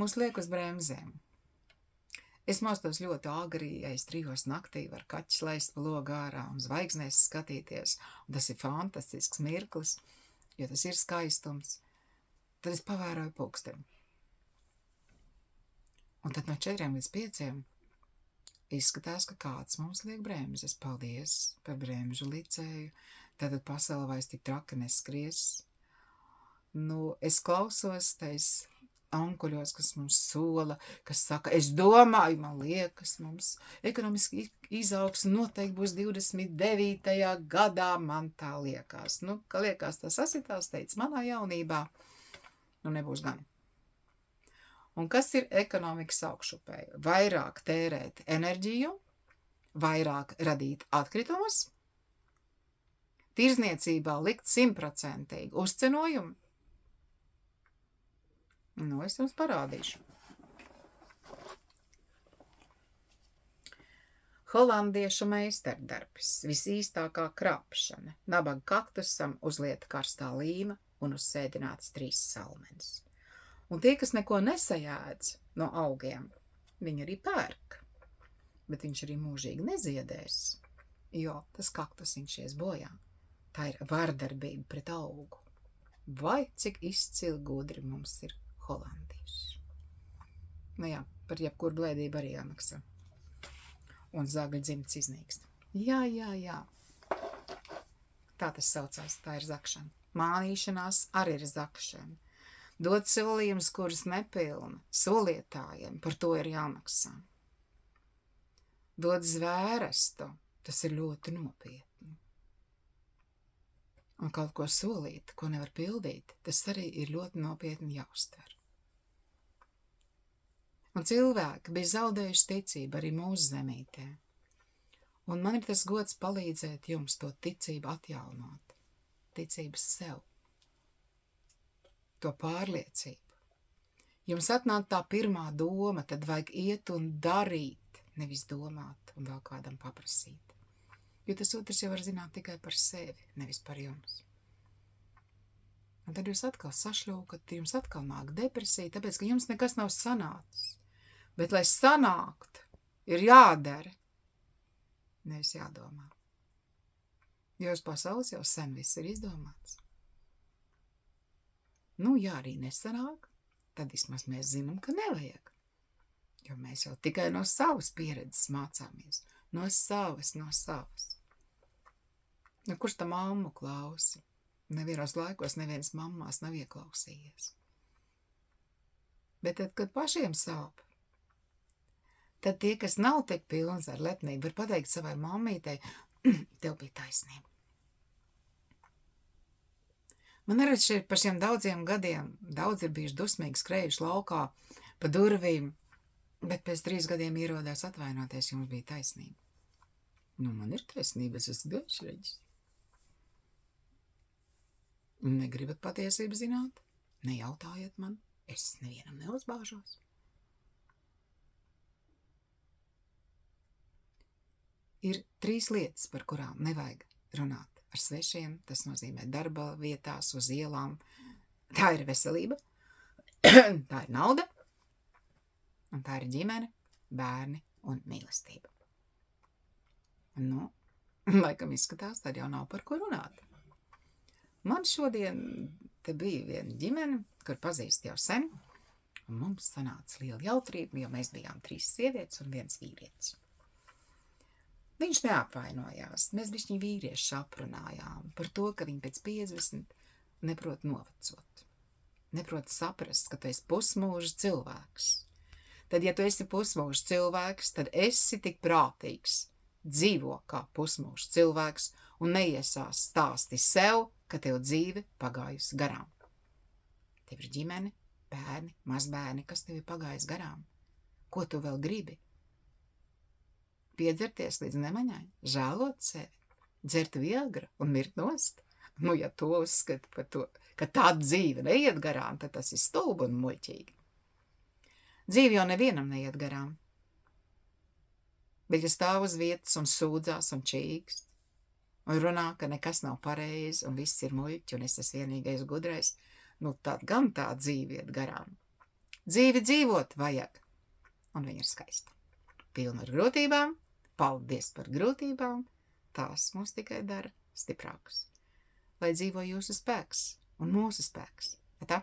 mūs liek uz bremzēm. Es mostos ļoti agri, ja es 3 naktī var kaķis laist pa logu ārā un zvaigznēs skatīties, un tas ir fantastisks mirklis, jo tas ir skaistums. Tad es pavēroju pulksteni. Un tad no 4 līdz 5 izskatās, ka kāds mums liek bremzes. Paldies par bremžu licēju. Tad pasaule vairs tik traki neskries. Es klausos tais onkuļos, kas mums sola, kas saka, es domāju, man liekas, mums ekonomiski izaugsme noteikti būs 29. gadā, man tā liekas. Ka liekas, tas sasitās, teica manā jaunībā, nebūs gan. Un kas ir ekonomikas augšupēja? Vairāk tērēt enerģiju, vairāk radīt atkritumus, tirzniecībā likt 100% uzcenojumu. Es jums parādīšu. Holandiešu meistardarbs, visīstākā krāpšana, nabaga kaktusam uzlieta karstā līma un uzsēdināts 3 salmenis. Un tie, kas neko nesajēdz no augiem, viņi arī pērk, bet viņš arī mūžīgi neziedēs, jo tas kaktusiņš ies bojā. Tā ir vardarbība pret augu. Vai cik izcili gudri mums ir holandieši. Jā, par jebkuru blēdību arī jāmaksā. Un zagļu dzimts iznīkst. Jā. Tā tas saucās, tā ir zakšana. Mānīšanās arī ir zakšana. Dot solījumus, kurus nepilna, solietājiem, par to ir jāmaksā. Dot zvērestu, tas ir ļoti nopietni. Un kaut ko solīt, ko nevar pildīt, tas arī ir ļoti nopietni jāuztver. Un cilvēki bija zaudējuši ticību arī mūsu zemītē. Un man ir tas gods palīdzēt jums to ticību atjaunot. Ticības sev. To pārliecību. Jums atnāk tā pirmā doma, tad vajag iet un darīt, nevis domāt un vēl kādam paprasīt. Jo tas otrs jau var zināt tikai par sevi, nevis par jums. Un tad jūs atkal sašļūkat, jums atkal nāk depresija, tāpēc, ka jums nekas nav sanācis. Bet, lai sanākt, ir jādara, nevis jādomā. Jo uz pasaules jau sen viss ir izdomāts. Ja arī nesanāk, tad vismaz mēs zinām, ka nevajag. Jo mēs jau tikai no savas pieredzes mācāmies. No savas. Kurš tam mammu klausa? Nevienos laikos nevienas mammās nav ieklausījies. Bet tad, kad pašiem sāp, tad tie, kas nav tik pilns ar lepnību, var pateikt savai mammītei, tev bija taisnība. Man arī šeit par šiem daudziem gadiem, daudz ir bijuši dusmīgi skrējuši laukā pa durvīm, bet pēc 3 gadiem ierodās atvainoties, jums bija taisnība. Man ir taisnība, es esmu gaišreģis. Negribat patiesību zināt? Nejautājiet man, es nevienam neuzbāžos. Ir 3 lietas, par kurām nevajag runāt ar svešiem, tas nozīmē darba vietās, uz ielām. Tā ir veselība, tā ir nauda, un tā ir ģimene, bērni un mīlestība. Laikam izskatās, tad jau nav par ko runāt. Man šodien te bija viena ģimene, kur pazīst jau sen, un mums sanāca liela jautrība, jo mēs bijām 3 sievietes un 1 vīrietis. Viņš neapvainojās, mēs bišķiņ vīrieši aprunājām par to, ka viņi pēc 50 neprot novecot. Neprot saprast, ka tu esi pusmūža cilvēks. Tad, ja tu esi pusmūža cilvēks, tad esi tik prātīgs, dzīvo kā pusmūža cilvēks un neiesās stāsti sev, ka tev dzīve pagājusi garām. Tev ir ģimene, bērni, mazbērni, kas tev ir pagājis garām. Ko tu vēl gribi? Piedzerties līdz nemaņai, žēlot sevi, dzert viegru un mirt nost? Ja to uzskata par to, ka tā dzīve neiet garām, tad tas ir stulbi un muļķīgi. Dzīve jau nevienam neiet garām. Bet ja stāv uz vietas un sūdzās un čīkst, un runā, ka nekas nav pareizi un viss ir muļķi un es esmu vienīgais gudrais, tad gan tā dzīve iet garām. Dzīvi dzīvot vajag, un viņa ir skaista. Pilna ar grūtībām, paldies par grūtībām, tās mūs tikai dara stiprākus. Lai dzīvo jūsu spēks un mūsu spēks. Tā?